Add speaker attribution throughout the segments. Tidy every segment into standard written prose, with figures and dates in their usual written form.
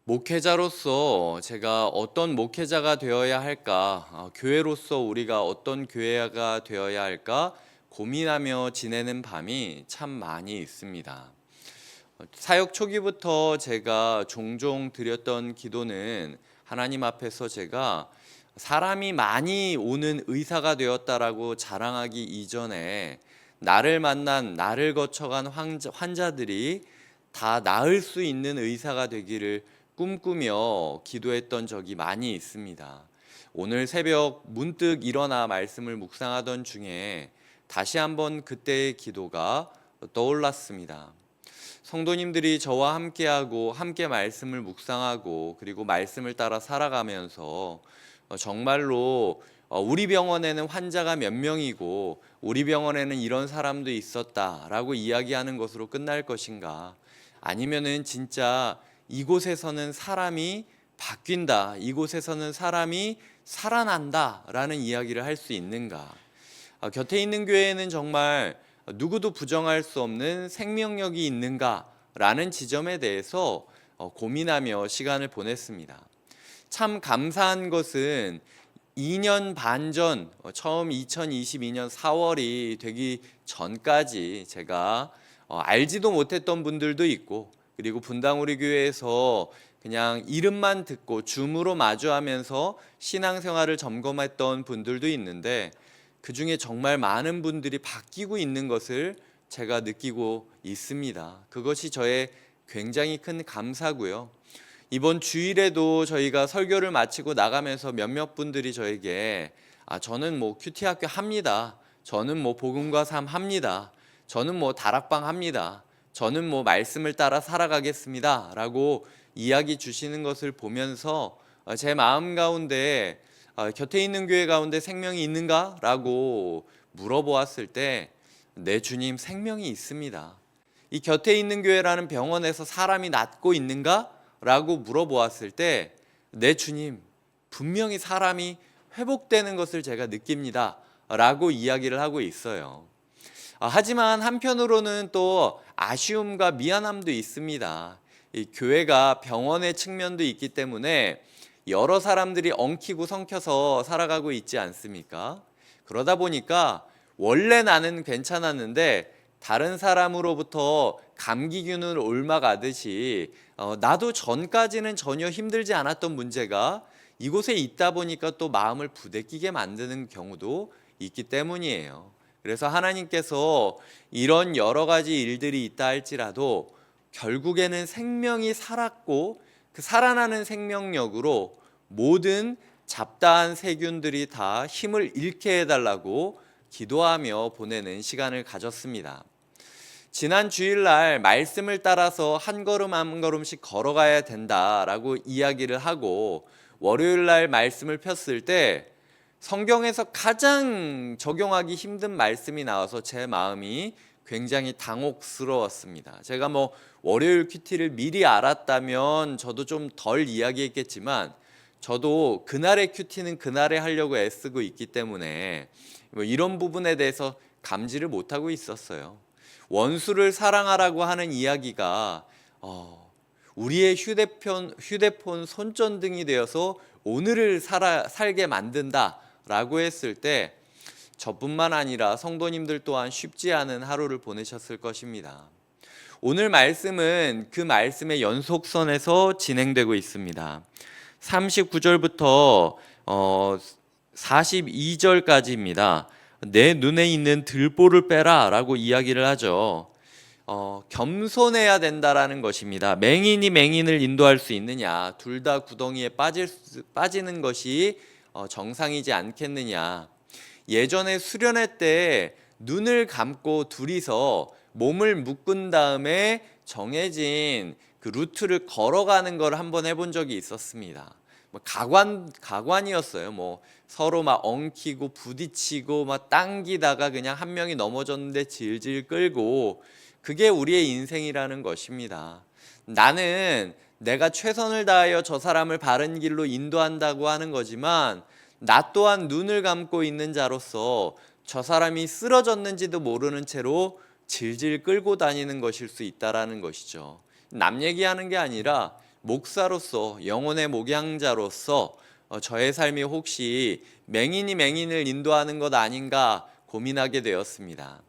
Speaker 1: 목회자로서 제가 어떤 목회자가 되어야 할까, 교회로서 우리가 어떤 교회가 되어야 할까 고민하며 지내는 밤이 참 많이 있습니다. 사역 초기부터 제가 종종 드렸던 기도는 하나님 앞에서 제가 사람이 많이 오는 의사가 되었다라고 자랑하기 이전에 나를 만난, 나를 거쳐간 환자들이 다 나을 수 있는 의사가 되기를 꿈꾸며 기도했던 적이 많이 있습니다. 오늘 새벽 문득 일어나 말씀을 묵상하던 중에 다시 한번 그때의 기도가 떠올랐습니다. 성도님들이 저와 함께하고 함께 말씀을 묵상하고 그리고 말씀을 따라 살아가면서 정말로 우리 병원에는 환자가 몇 명이고 우리 병원에는 이런 사람도 있었다라고 이야기하는 것으로 끝날 것인가, 아니면은 진짜 이곳에서는 사람이 바뀐다, 이곳에서는 사람이 살아난다라는 이야기를 할 수 있는가. 곁에 있는 교회에는 정말 누구도 부정할 수 없는 생명력이 있는가라는 지점에 대해서 고민하며 시간을 보냈습니다. 참 감사한 것은 2년 반 전, 처음 2022년 4월이 되기 전까지 제가 알지도 못했던 분들도 있고, 그리고 분당 우리 교회에서 그냥 이름만 듣고 줌으로 마주하면서 신앙생활을 점검했던 분들도 있는데, 그 중에 정말 많은 분들이 바뀌고 있는 것을 제가 느끼고 있습니다. 그것이 저의 굉장히 큰 감사고요. 이번 주일에도 저희가 설교를 마치고 나가면서 몇몇 분들이 저에게 저는 뭐 큐티 학교 합니다. 저는 뭐 복음과 삶 합니다. 저는 뭐 다락방 합니다. 저는 뭐 말씀을 따라 살아가겠습니다 라고 이야기 주시는 것을 보면서 제 마음 가운데 곁에 있는 교회 가운데 생명이 있는가? 라고 물어보았을 때 네, 주님, 생명이 있습니다. 이 곁에 있는 교회라는 병원에서 사람이 낫고 있는가? 라고 물어보았을 때 네, 주님, 분명히 사람이 회복되는 것을 제가 느낍니다 라고 이야기를 하고 있어요. 하지만 한편으로는 또 아쉬움과 미안함도 있습니다. 이 교회가 병원의 측면도 있기 때문에 여러 사람들이 엉키고 성켜서 살아가고 있지 않습니까? 그러다 보니까 원래 나는 괜찮았는데 다른 사람으로부터 감기균을 옮아가듯이 나도 전까지는 전혀 힘들지 않았던 문제가 이곳에 있다 보니까 또 마음을 부대끼게 만드는 경우도 있기 때문이에요. 그래서 하나님께서 이런 여러 가지 일들이 있다 할지라도 결국에는 생명이 살았고 그 살아나는 생명력으로 모든 잡다한 세균들이 다 힘을 잃게 해달라고 기도하며 보내는 시간을 가졌습니다. 지난 주일날 말씀을 따라서 한 걸음 한 걸음씩 걸어가야 된다라고 이야기를 하고, 월요일날 말씀을 폈을 때 성경에서 가장 적용하기 힘든 말씀이 나와서 제 마음이 굉장히 당혹스러웠습니다. 제가 뭐 월요일 큐티를 미리 알았다면 저도 좀 덜 이야기했겠지만, 저도 그날의 큐티는 그날에 하려고 애쓰고 있기 때문에 뭐 이런 부분에 대해서 감지를 못하고 있었어요. 원수를 사랑하라고 하는 이야기가 우리의 휴대폰 손전등이 되어서 오늘을 살게 만든다라고 했을 때 저뿐만 아니라 성도님들 또한 쉽지 않은 하루를 보내셨을 것입니다. 오늘 말씀은 그 말씀의 연속선에서 진행되고 있습니다. 39절부터 42절까지입니다. 내 눈에 있는 들보를 빼라 라고 이야기를 하죠. 겸손해야 된다라는 것입니다. 맹인이 맹인을 인도할 수 있느냐, 둘 다 구덩이에 빠지는 것이 정상이지 않겠느냐. 예전에 수련회 때 눈을 감고 둘이서 몸을 묶은 다음에 정해진 그 루트를 걸어가는 걸 한번 해본 적이 있었습니다. 가관이었어요. 뭐 서로 막 엉키고 부딪히고 막 당기다가 그냥 한 명이 넘어졌는데 질질 끌고, 그게 우리의 인생이라는 것입니다. 나는 내가 최선을 다하여 저 사람을 바른 길로 인도한다고 하는 거지만, 나 또한 눈을 감고 있는 자로서 저 사람이 쓰러졌는지도 모르는 채로 질질 끌고 다니는 것일 수 있다라는 것이죠. 남 얘기하는 게 아니라 목사로서, 영혼의 목양자로서 저의 삶이 혹시 맹인이 맹인을 인도하는 것 아닌가 고민하게 되었습니다.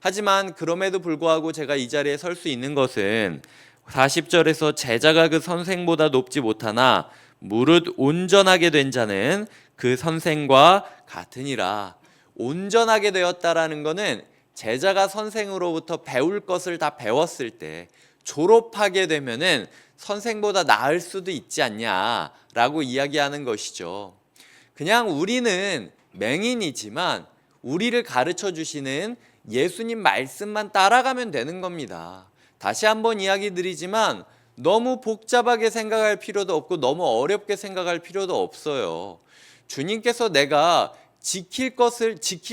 Speaker 1: 하지만 그럼에도 불구하고 제가 이 자리에 설 수 있는 것은 40절에서 제자가 그 선생보다 높지 못하나 무릇 온전하게 된 자는 그 선생과 같으니라. 온전하게 되었다라는 것은 제자가 선생으로부터 배울 것을 다 배웠을 때 졸업하게 되면은 선생보다 나을 수도 있지 않냐라고 이야기하는 것이죠. 그냥 우리는 맹인이지만 우리를 가르쳐 주시는 예수님 말씀만 따라가면 되는 겁니다. 다시 한번 이야기 드리지만 너무 복잡하게 생각할 필요도 없고 너무 어렵게 생각할 필요도 없어요. 주님께서 내가 지킬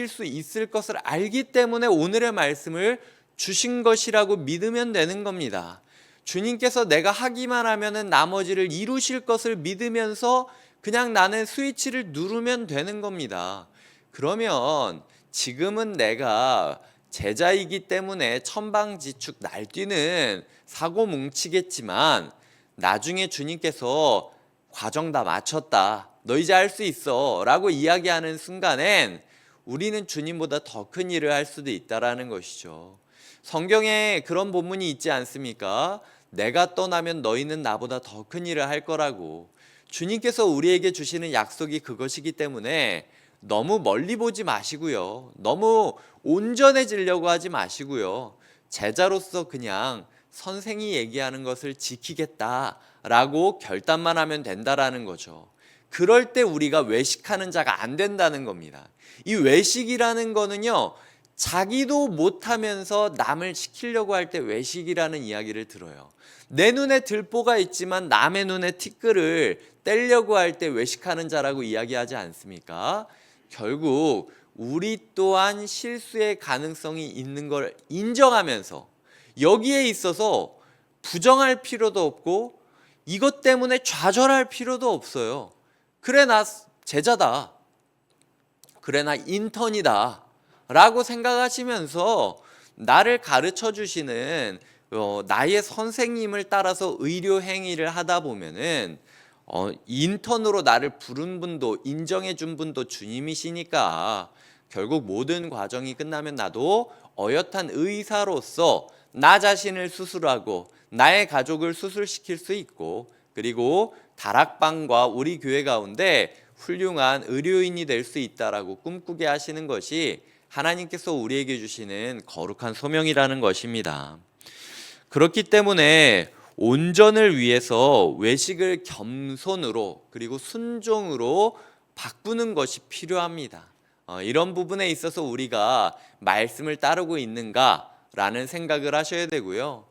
Speaker 1: 수 있을 것을 알기 때문에 오늘의 말씀을 주신 것이라고 믿으면 되는 겁니다. 주님께서 내가 하기만 하면은 나머지를 이루실 것을 믿으면서 그냥 나는 스위치를 누르면 되는 겁니다. 그러면 지금은 내가 제자이기 때문에 천방지축 날뛰는 사고 뭉치겠지만 나중에 주님께서 과정 다 마쳤다, 너 이제 할 수 있어 라고 이야기하는 순간엔 우리는 주님보다 더 큰 일을 할 수도 있다라는 것이죠. 성경에 그런 본문이 있지 않습니까? 내가 떠나면 너희는 나보다 더 큰 일을 할 거라고. 주님께서 우리에게 주시는 약속이 그것이기 때문에 너무 멀리 보지 마시고요, 너무 온전해지려고 하지 마시고요, 제자로서 그냥 선생이 얘기하는 것을 지키겠다라고 결단만 하면 된다라는 거죠. 그럴 때 우리가 외식하는 자가 안 된다는 겁니다. 이 외식이라는 거는요, 자기도 못하면서 남을 시키려고 할 때 외식이라는 이야기를 들어요. 내 눈에 들보가 있지만 남의 눈에 티끌을 떼려고 할 때 외식하는 자라고 이야기하지 않습니까? 결국 우리 또한 실수의 가능성이 있는 걸 인정하면서 여기에 있어서 부정할 필요도 없고 이것 때문에 좌절할 필요도 없어요. 그래, 나 제자다, 그래, 나 인턴이다 라고 생각하시면서 나를 가르쳐 주시는 나의 선생님을 따라서 의료 행위를 하다 보면은 인턴으로 나를 부른 분도, 인정해 준 분도 주님이시니까 결국 모든 과정이 끝나면 나도 어엿한 의사로서 나 자신을 수술하고 나의 가족을 수술시킬 수 있고, 그리고 다락방과 우리 교회 가운데 훌륭한 의료인이 될 수 있다라고 꿈꾸게 하시는 것이 하나님께서 우리에게 주시는 거룩한 소명이라는 것입니다. 그렇기 때문에 온전을 위해서 외식을 겸손으로 그리고 순종으로 바꾸는 것이 필요합니다. 이런 부분에 있어서 우리가 말씀을 따르고 있는가라는 생각을 하셔야 되고요.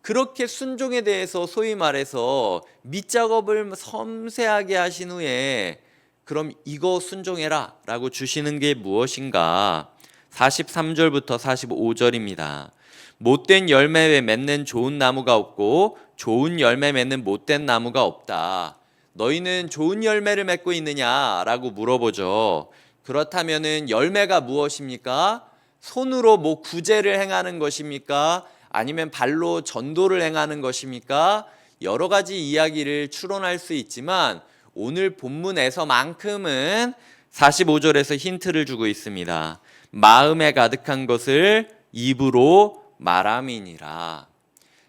Speaker 1: 그렇게 순종에 대해서 소위 말해서 밑작업을 섬세하게 하신 후에 그럼 이거 순종해라 라고 주시는 게 무엇인가? 43절부터 45절입니다. 못된 열매 맺는 좋은 나무가 없고 좋은 열매 맺는 못된 나무가 없다. 너희는 좋은 열매를 맺고 있느냐라고 물어보죠. 그렇다면은 열매가 무엇입니까? 손으로 뭐 구제를 행하는 것입니까? 아니면 발로 전도를 행하는 것입니까? 여러 가지 이야기를 추론할 수 있지만 오늘 본문에서만큼은 45절에서 힌트를 주고 있습니다. 마음에 가득한 것을 입으로 말함이니라.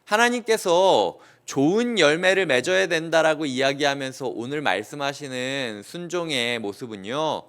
Speaker 1: 하나님께서 좋은 열매를 맺어야 된다라고 이야기하면서 오늘 말씀하시는 순종의 모습은요,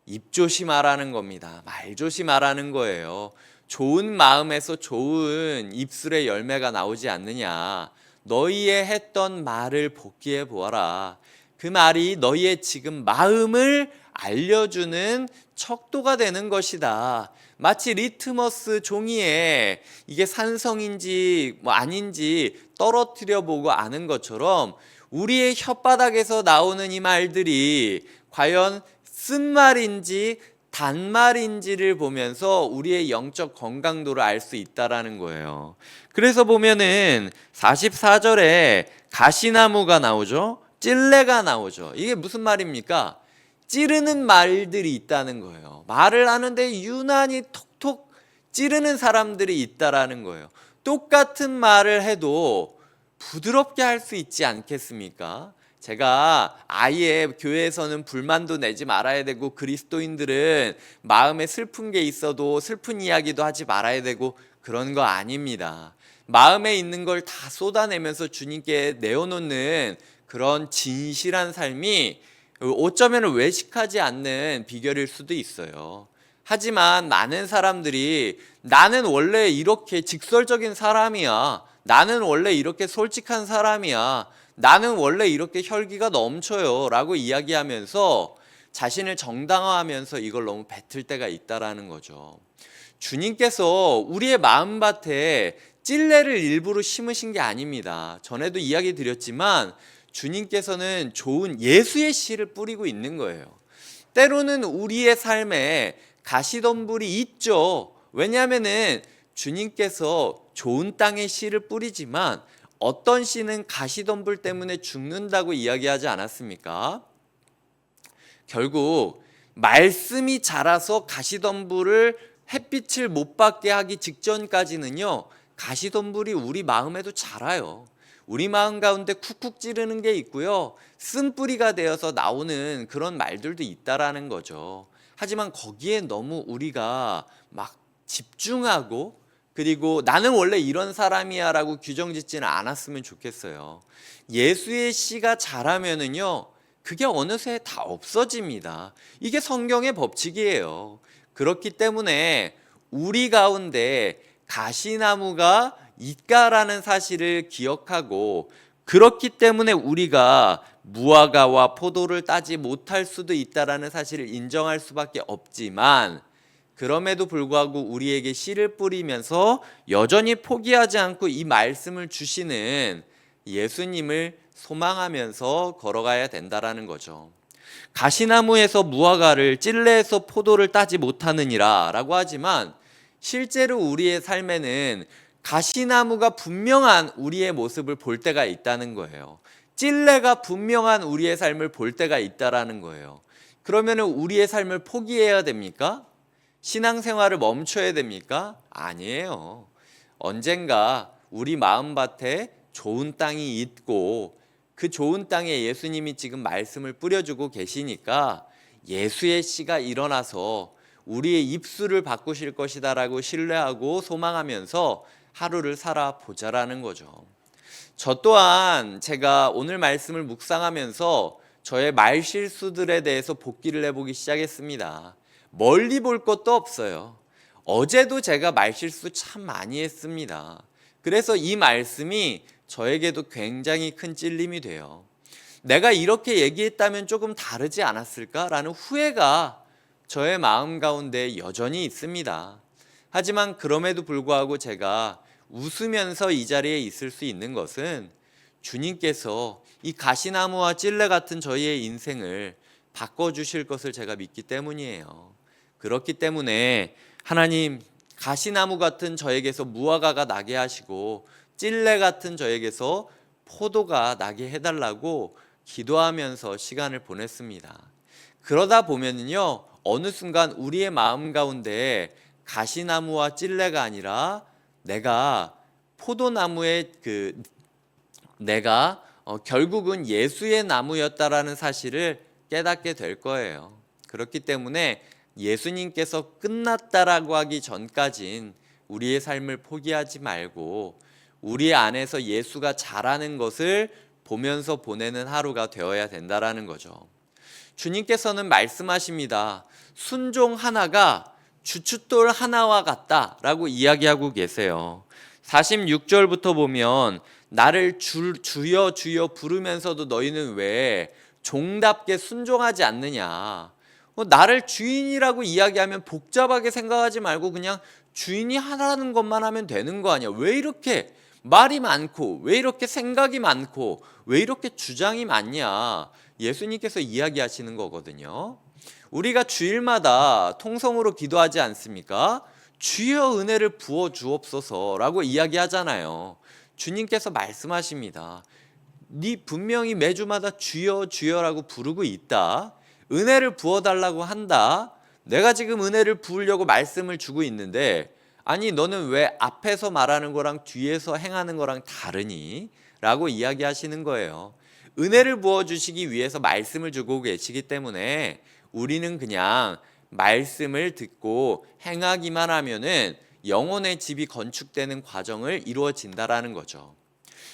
Speaker 1: 입 조심하라는 겁니다. 말 조심하라는 거예요. 좋은 마음에서 좋은 입술의 열매가 나오지 않느냐. 너희의 했던 말을 복기해 보아라. 그 말이 너희의 지금 마음을 알려주는 척도가 되는 것이다. 마치 리트머스 종이에 이게 산성인지 뭐 아닌지 떨어뜨려 보고 아는 것처럼 우리의 혓바닥에서 나오는 이 말들이 과연 쓴말인지 단말인지를 보면서 우리의 영적 건강도를 알 수 있다라는 거예요. 그래서 보면은 44절에 가시나무가 나오죠. 찔레가 나오죠. 이게 무슨 말입니까? 찌르는 말들이 있다는 거예요. 말을 하는데 유난히 톡톡 찌르는 사람들이 있다라는 거예요. 똑같은 말을 해도 부드럽게 할 수 있지 않겠습니까? 제가 아예 교회에서는 불만도 내지 말아야 되고 그리스도인들은 마음에 슬픈 게 있어도 슬픈 이야기도 하지 말아야 되고 그런 거 아닙니다. 마음에 있는 걸 다 쏟아내면서 주님께 내어놓는 그런 진실한 삶이 어쩌면 외식하지 않는 비결일 수도 있어요. 하지만 많은 사람들이 나는 원래 이렇게 직설적인 사람이야. 나는 원래 이렇게 솔직한 사람이야. 나는 원래 이렇게 혈기가 넘쳐요. 라고 이야기하면서 자신을 정당화하면서 이걸 너무 뱉을 때가 있다라는 거죠. 주님께서 우리의 마음밭에 찔레를 일부러 심으신 게 아닙니다. 전에도 이야기 드렸지만 주님께서는 좋은 예수의 씨를 뿌리고 있는 거예요. 때로는 우리의 삶에 가시덤불이 있죠. 왜냐하면은 주님께서 좋은 땅에 씨를 뿌리지만 어떤 씨는 가시덤불 때문에 죽는다고 이야기하지 않았습니까? 결국 말씀이 자라서 가시덤불을 햇빛을 못 받게 하기 직전까지는요, 가시덤불이 우리 마음에도 자라요. 우리 마음 가운데 쿡쿡 찌르는 게 있고요, 쓴뿌리가 되어서 나오는 그런 말들도 있다라는 거죠. 하지만 거기에 너무 우리가 막 집중하고, 그리고 나는 원래 이런 사람이야 라고 규정 짓지는 않았으면 좋겠어요. 예수의 씨가 자라면은요, 그게 어느새 다 없어집니다. 이게 성경의 법칙이에요. 그렇기 때문에 우리 가운데 가시나무가 있다라는 사실을 기억하고, 그렇기 때문에 우리가 무화과와 포도를 따지 못할 수도 있다라는 사실을 인정할 수밖에 없지만, 그럼에도 불구하고 우리에게 씨를 뿌리면서 여전히 포기하지 않고 이 말씀을 주시는 예수님을 소망하면서 걸어가야 된다라는 거죠. 가시나무에서 무화과를, 찔레에서 포도를 따지 못하느니라 라고 하지만 실제로 우리의 삶에는 가시나무가 분명한 우리의 모습을 볼 때가 있다는 거예요. 찔레가 분명한 우리의 삶을 볼 때가 있다라는 거예요. 그러면 우리의 삶을 포기해야 됩니까? 신앙생활을 멈춰야 됩니까? 아니에요. 언젠가 우리 마음밭에 좋은 땅이 있고 그 좋은 땅에 예수님이 지금 말씀을 뿌려주고 계시니까 예수의 씨가 일어나서 우리의 입술을 바꾸실 것이다라고 신뢰하고 소망하면서 하루를 살아보자라는 거죠. 저 또한 제가 오늘 말씀을 묵상하면서 저의 말실수들에 대해서 복기를 해보기 시작했습니다. 멀리 볼 것도 없어요. 어제도 제가 말실수 참 많이 했습니다. 그래서 이 말씀이 저에게도 굉장히 큰 찔림이 돼요. 내가 이렇게 얘기했다면 조금 다르지 않았을까라는 후회가 저의 마음 가운데 여전히 있습니다. 하지만 그럼에도 불구하고 제가 웃으면서 이 자리에 있을 수 있는 것은 주님께서 이 가시나무와 찔레 같은 저희의 인생을 바꿔주실 것을 제가 믿기 때문이에요. 그렇기 때문에 하나님, 가시나무 같은 저에게서 무화과가 나게 하시고 찔레 같은 저에게서 포도가 나게 해달라고 기도하면서 시간을 보냈습니다. 그러다 보면은요, 어느 순간 우리의 마음 가운데 가시나무와 찔레가 아니라 내가 포도나무의 내가 결국은 예수의 나무였다라는 사실을 깨닫게 될 거예요. 그렇기 때문에 예수님께서 끝났다라고 하기 전까진 우리의 삶을 포기하지 말고 우리 안에서 예수가 자라는 것을 보면서 보내는 하루가 되어야 된다라는 거죠. 주님께서는 말씀하십니다. 순종 하나가 주춧돌 하나와 같다라고 이야기하고 계세요. 46절부터 보면 나를 주여 주여 부르면서도 너희는 왜 종답게 순종하지 않느냐. 나를 주인이라고 이야기하면 복잡하게 생각하지 말고 그냥 주인이 하라는 것만 하면 되는 거 아니야. 왜 이렇게 말이 많고 왜 이렇게 생각이 많고 왜 이렇게 주장이 많냐. 예수님께서 이야기하시는 거거든요. 우리가 주일마다 통성으로 기도하지 않습니까? 주여 은혜를 부어 주옵소서라고 이야기하잖아요. 주님께서 말씀하십니다. 네 분명히 매주마다 주여 주여라고 부르고 있다. 은혜를 부어달라고 한다. 내가 지금 은혜를 부으려고 말씀을 주고 있는데 아니 너는 왜 앞에서 말하는 거랑 뒤에서 행하는 거랑 다르니? 라고 이야기하시는 거예요. 은혜를 부어주시기 위해서 말씀을 주고 계시기 때문에 우리는 그냥 말씀을 듣고 행하기만 하면은 영혼의 집이 건축되는 과정을 이루어진다라는 거죠.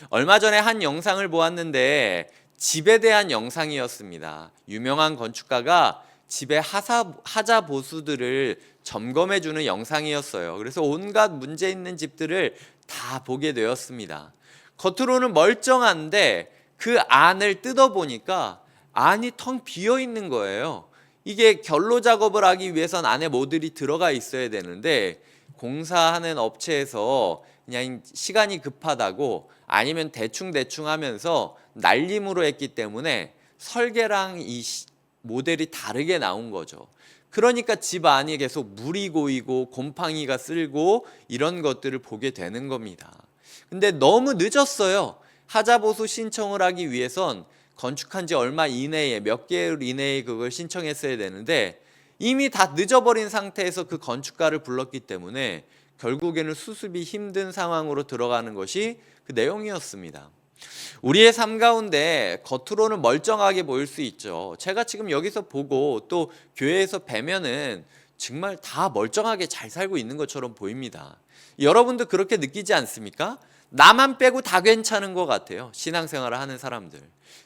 Speaker 1: 얼마 전에 한 영상을 보았는데 집에 대한 영상이었습니다. 유명한 건축가가 집의 하자 보수들을 점검해주는 영상이었어요. 그래서 온갖 문제 있는 집들을 다 보게 되었습니다. 겉으로는 멀쩡한데 그 안을 뜯어보니까 안이 텅 비어 있는 거예요. 이게 결로 작업을 하기 위해선 안에 뭐들이 들어가 있어야 되는데 공사하는 업체에서 그냥 시간이 급하다고 아니면 대충 하면서 날림으로 했기 때문에 설계랑 이 모델이 다르게 나온 거죠. 그러니까 집 안이 계속 물이 고이고 곰팡이가 쓸고 이런 것들을 보게 되는 겁니다. 근데 너무 늦었어요. 하자보수 신청을 하기 위해선 건축한 지 얼마 이내에 몇 개월 이내에 그걸 신청했어야 되는데 이미 다 늦어버린 상태에서 그 건축가를 불렀기 때문에 결국에는 수습이 힘든 상황으로 들어가는 것이 그 내용이었습니다. 우리의 삶 가운데 겉으로는 멀쩡하게 보일 수 있죠. 제가 지금 여기서 보고 또 교회에서 뵈면은 정말 다 멀쩡하게 잘 살고 있는 것처럼 보입니다. 여러분도 그렇게 느끼지 않습니까? 나만 빼고 다 괜찮은 것 같아요. 신앙생활을 하는 사람들.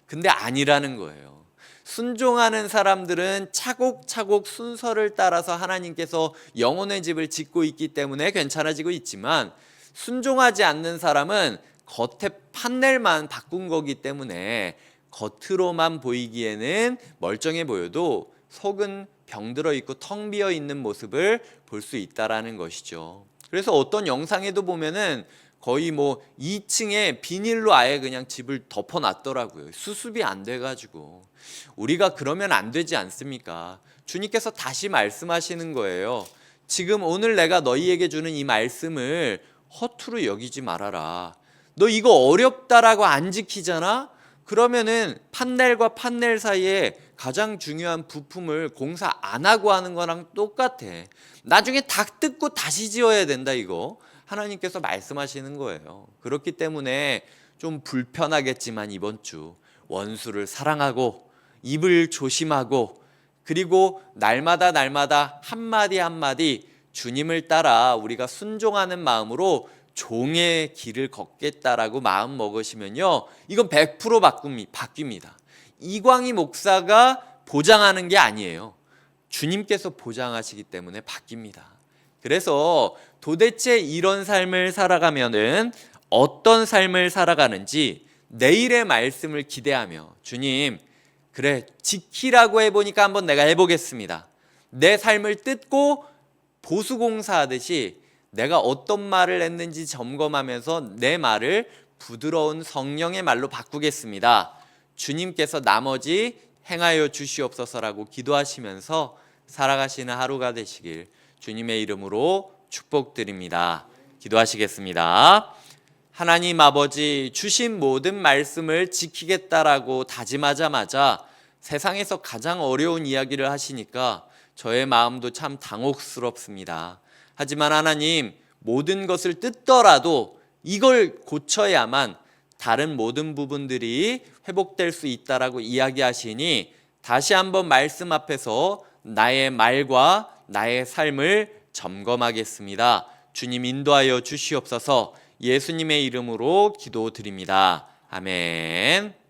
Speaker 1: 근데 아니라는 거예요. 순종하는 사람들은 차곡차곡 순서를 따라서 하나님께서 영혼의 집을 짓고 있기 때문에 괜찮아지고 있지만 순종하지 않는 사람은 겉에 판넬만 바꾼 거기 때문에 겉으로만 보이기에는 멀쩡해 보여도 속은 병들어 있고 텅 비어 있는 모습을 볼 수 있다라는 것이죠. 그래서 어떤 영상에도 보면은 거의 뭐 2층에 비닐로 아예 그냥 집을 덮어놨더라고요. 수습이 안 돼가지고. 우리가 그러면 안 되지 않습니까? 주님께서 다시 말씀하시는 거예요. 지금 오늘 내가 너희에게 주는 이 말씀을 허투루 여기지 말아라. 너 이거 어렵다라고 안 지키잖아? 그러면은 판넬과 판넬 사이에 가장 중요한 부품을 공사 안 하고 하는 거랑 똑같아. 나중에 다 뜯고 다시 지어야 된다 이거. 하나님께서 말씀하시는 거예요. 그렇기 때문에 좀 불편하겠지만 이번 주 원수를 사랑하고 입을 조심하고 그리고 날마다 한마디 한마디 주님을 따라 우리가 순종하는 마음으로 종의 길을 걷겠다라고 마음 먹으시면요, 이건 100% 바뀝니다. 이광희 목사가 보장하는 게 아니에요. 주님께서 보장하시기 때문에 바뀝니다. 그래서 도대체 이런 삶을 살아가면은 어떤 삶을 살아가는지 내일의 말씀을 기대하며 주님, 그래 지키라고 해보니까 한번 내가 해보겠습니다. 내 삶을 뜯고 보수공사하듯이 내가 어떤 말을 했는지 점검하면서 내 말을 부드러운 성령의 말로 바꾸겠습니다. 주님께서 나머지 행하여 주시옵소서라고 기도하시면서 살아가시는 하루가 되시길 주님의 이름으로 축복드립니다. 기도하시겠습니다. 하나님 아버지, 주신 모든 말씀을 지키겠다라고 다짐하자마자 세상에서 가장 어려운 이야기를 하시니까 저의 마음도 참 당혹스럽습니다. 하지만 하나님, 모든 것을 뜯더라도 이걸 고쳐야만 다른 모든 부분들이 회복될 수 있다라고 이야기하시니 다시 한번 말씀 앞에서 나의 말과 나의 삶을 점검하겠습니다. 주님 인도하여 주시옵소서. 예수님의 이름으로 기도드립니다. 아멘.